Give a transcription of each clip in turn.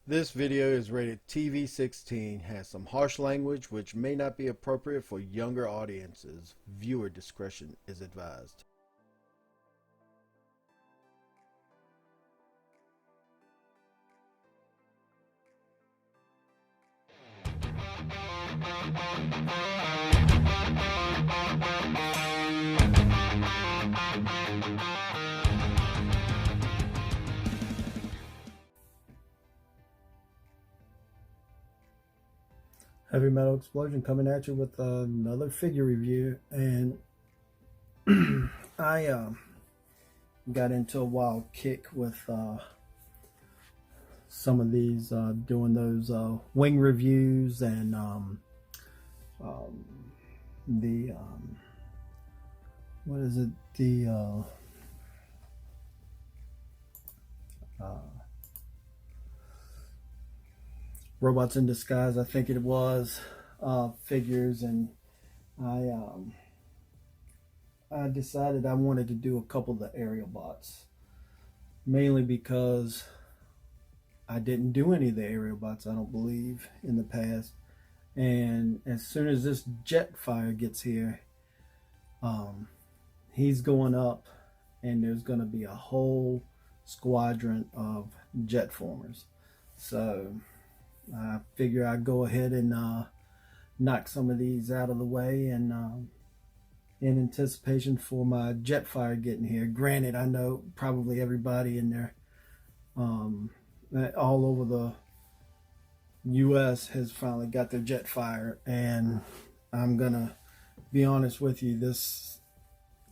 This video is rated TV-16, has some harsh language which may not be appropriate for younger audiences. Viewer discretion is advised. Heavy Metal Explosion coming at you with another figure review, and I got into a wild kick with some of these doing those wing reviews and the what is it, the Robots in Disguise, I think it was, figures, and I decided I wanted to do a couple of the aerial bots, mainly because I didn't do any of the aerial bots, I don't believe, in the past. And as soon as this Jetfire gets here, he's going up, and there's going to be a whole squadron of Jetformers. So I figure I'd go ahead and knock some of these out of the way, and in anticipation for my Jetfire getting here. Granted, I know probably everybody in there all over the US has finally got their Jetfire, and I'm gonna be honest with you, this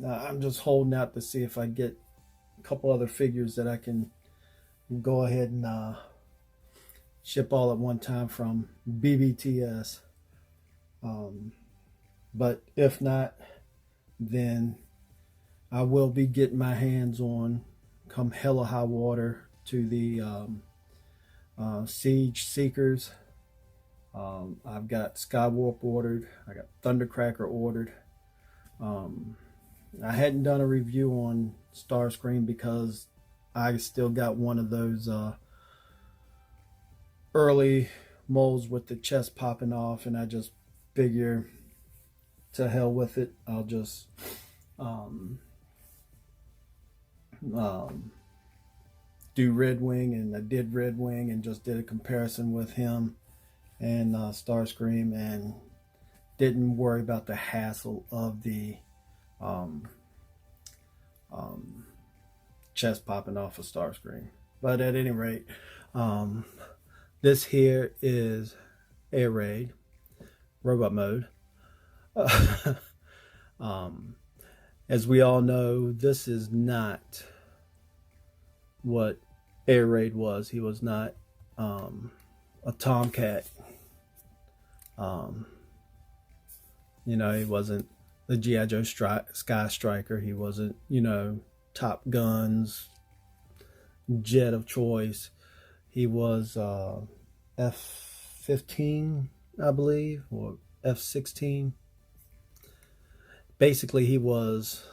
I'm just holding out to see if I get a couple other figures that I can go ahead and ship all at one time from BBTS. But if not, then I will be getting my hands on, come hell or high water, to the Siege Seekers. I've got Skywarp ordered. I got Thundercracker ordered. I hadn't done a review on Starscream because I still got one of those early molds with the chest popping off, and I just figure to hell with it. I'll just do Red Wing, and I did Red Wing and just did a comparison with him and Starscream, and didn't worry about the hassle of the chest popping off of Starscream. But at any rate, this here is Air Raid Robot Mode. As we all know, this is not what Air Raid was. He was not a Tomcat. He wasn't the G.I. Joe Sky Striker. He wasn't, Top Gun's jet of choice. He was F-15, I believe, or F-16. Basically, he was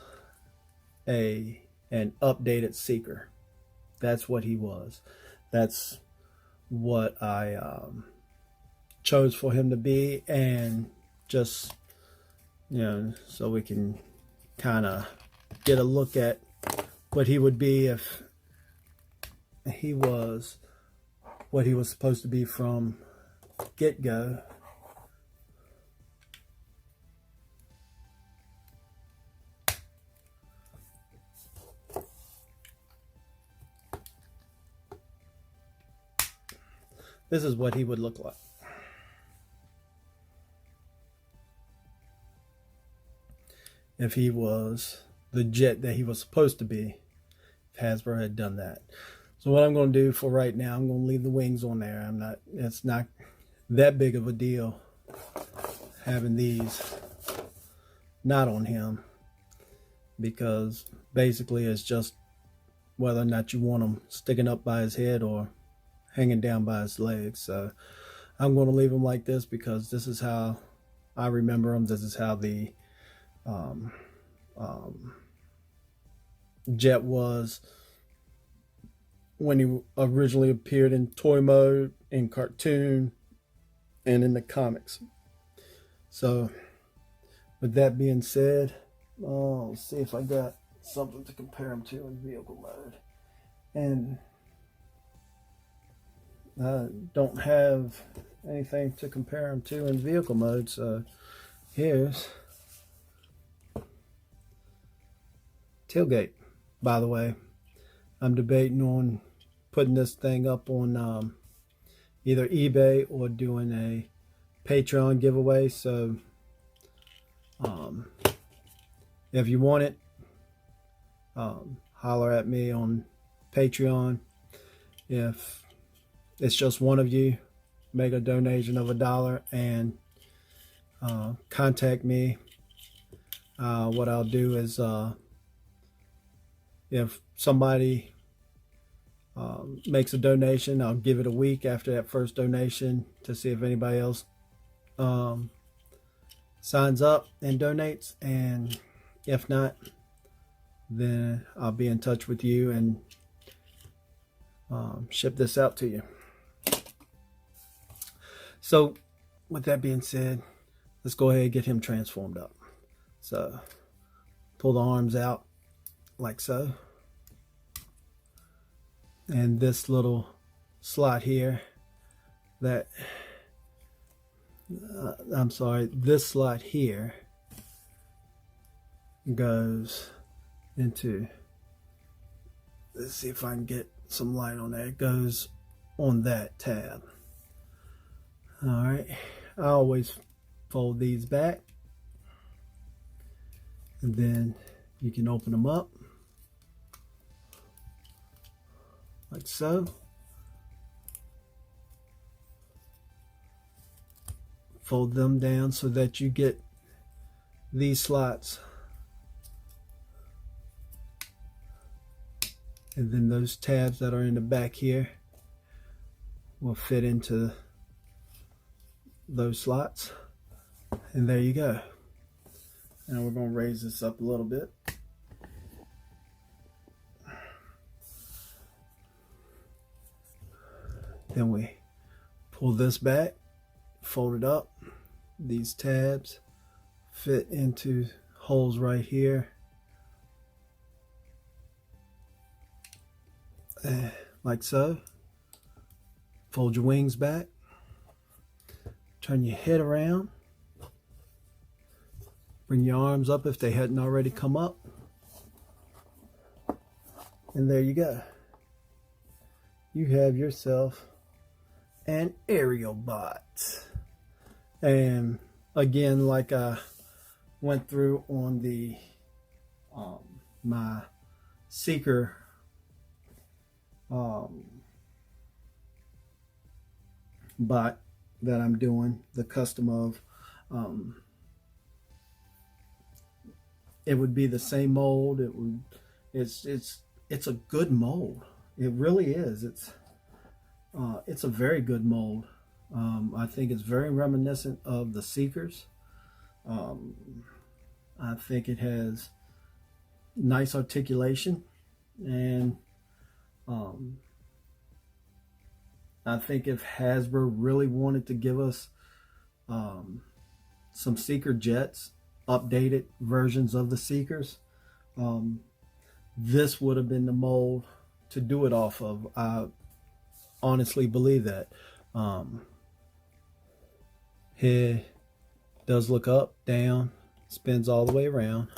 an updated Seeker. That's what he was. That's what I chose for him to be, and just, so we can kind of get a look at what he would be if he was what he was supposed to be from get-go. This is what he would look like. If he was the jet that he was supposed to be, if Hasbro had done that. So what I'm going to do for right now, I'm going to leave the wings on there. It's not that big of a deal having these not on him, because basically it's just whether or not you want them sticking up by his head or hanging down by his legs. So I'm going to leave them like this because this is how I remember them. This is how the jet was when he originally appeared in toy mode, in cartoon, and in the comics. So, with that being said, let's see if I got something to compare him to in vehicle mode. And I don't have anything to compare him to in vehicle mode, so here's Tailgate. By the way, I'm debating on putting this thing up on either eBay or doing a Patreon giveaway. So if you want it, holler at me on Patreon. If it's just one of you, make a donation of $1 and contact me. What I'll do is if somebody makes a donation, I'll give it a week after that first donation to see if anybody else signs up and donates, and if not, then I'll be in touch with you and ship this out to you. So with that being said, let's go ahead and get him transformed up. So pull the arms out like so, and this little slot here that this slot here goes into, let's see if I can get some light on that. It goes on that tab. All right, I always fold these back, and then you can open them up like so. Fold them down so that you get these slots, and then those tabs that are in the back here will fit into those slots, and there you go. Now we're going to raise this up a little bit. Then we pull this back, fold it up. These tabs fit into holes right here, like so. Fold your wings back, turn your head around, bring your arms up if they hadn't already come up, and there you go. You have yourself an Aerialbot. And again, like I went through on the my Seeker bot that I'm doing the custom of, it would be the same mold. It's a good mold. It really is. It's a very good mold. I think it's very reminiscent of the Seekers. I think it has nice articulation, and I think if Hasbro really wanted to give us some Seeker jets, updated versions of the Seekers, this would have been the mold to do it off of. I honestly believe that. Head does look up, down, spins all the way around.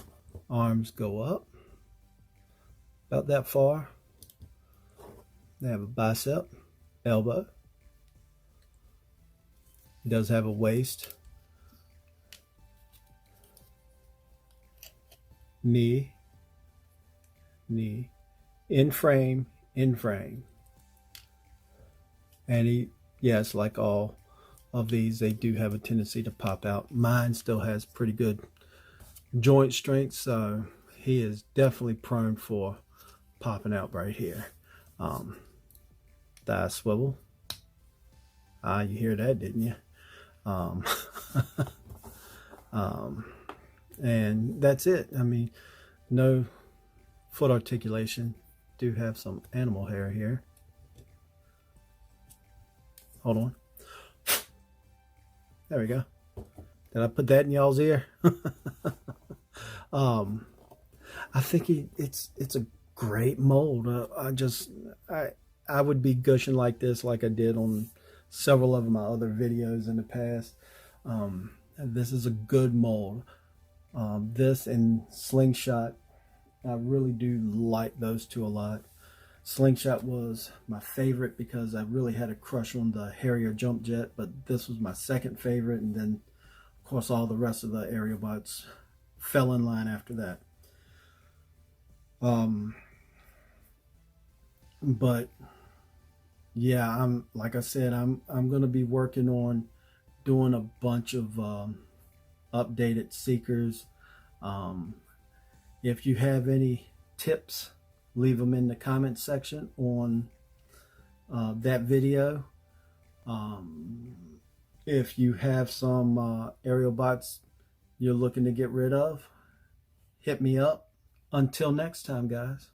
Arms go up about that far. They have a bicep, elbow. It does have a waist, knee, in frame. And yes, like all of these, they do have a tendency to pop out. Mine still has pretty good joint strength, so he is definitely prone for popping out right here. Thigh swivel. You hear that, didn't you? And that's it. I mean, no foot articulation. Do have some animal hair here. Hold on. There we go. Did I put that in y'all's ear? I think it's a great mold. I would be gushing like this, like I did on several of my other videos in the past. This is a good mold. This and Slingshot, I really do like those two a lot. Slingshot was my favorite because I really had a crush on the Harrier jump jet, but this was my second favorite, and then of course all the rest of the Aerialbots fell in line after that. But yeah, like I said, I'm gonna be working on doing a bunch of updated Seekers. If you have any tips, leave them in the comment section on that video. If you have some Aerialbots you're looking to get rid of, hit me up. Until next time, guys.